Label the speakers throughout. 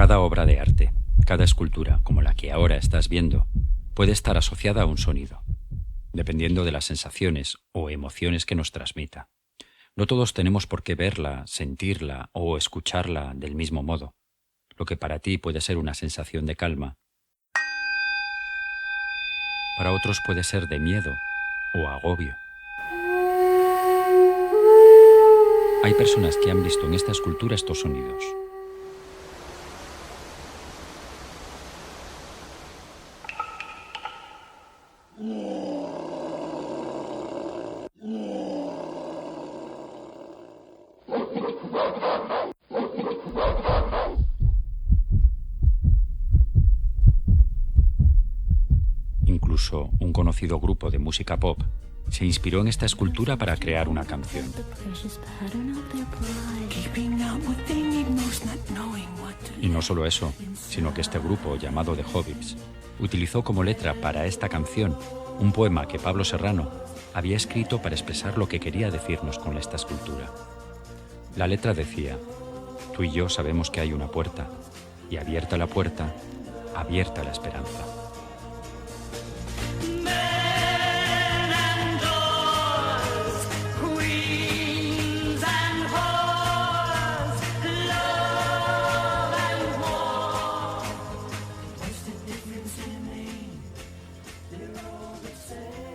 Speaker 1: Cada obra de arte, cada escultura, como la que ahora estás viendo, puede estar asociada a un sonido, dependiendo de las sensaciones o emociones que nos transmita. No todos tenemos por qué verla, sentirla o escucharla del mismo modo. Lo que para ti puede ser una sensación de calma, para otros puede ser de miedo o agobio. Hay personas que han visto en esta escultura estos sonidos. Incluso un conocido grupo de música pop se inspiró en esta escultura para crear una canción. Y no solo eso, sino que este grupo, llamado The Hobbits, utilizó como letra para esta canción un poema que Pablo Serrano había escrito para expresar lo que quería decirnos con esta escultura. La letra decía: tú y yo sabemos que hay una puerta, y abierta la puerta, abierta la esperanza.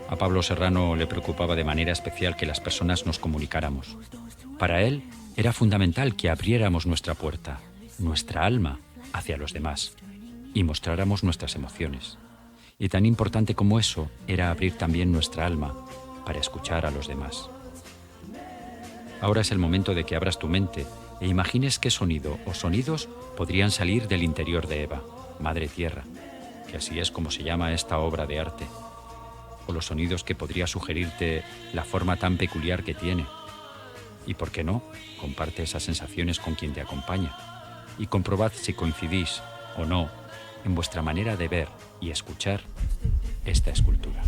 Speaker 1: A Pablo Serrano le preocupaba de manera especial que las personas nos comunicáramos. Para él era fundamental que abriéramos nuestra puerta, nuestra alma, hacia los demás y mostráramos nuestras emociones. Y tan importante como eso era abrir también nuestra alma para escuchar a los demás. Ahora es el momento de que abras tu mente e imagines qué sonido o sonidos podrían salir del interior de Eva, Madre Tierra, que así es como se llama esta obra de arte. O los sonidos que podría sugerirte la forma tan peculiar que tiene. Y por qué no, comparte esas sensaciones con quien te acompaña y comprobad si coincidís o no en vuestra manera de ver y escuchar esta escultura.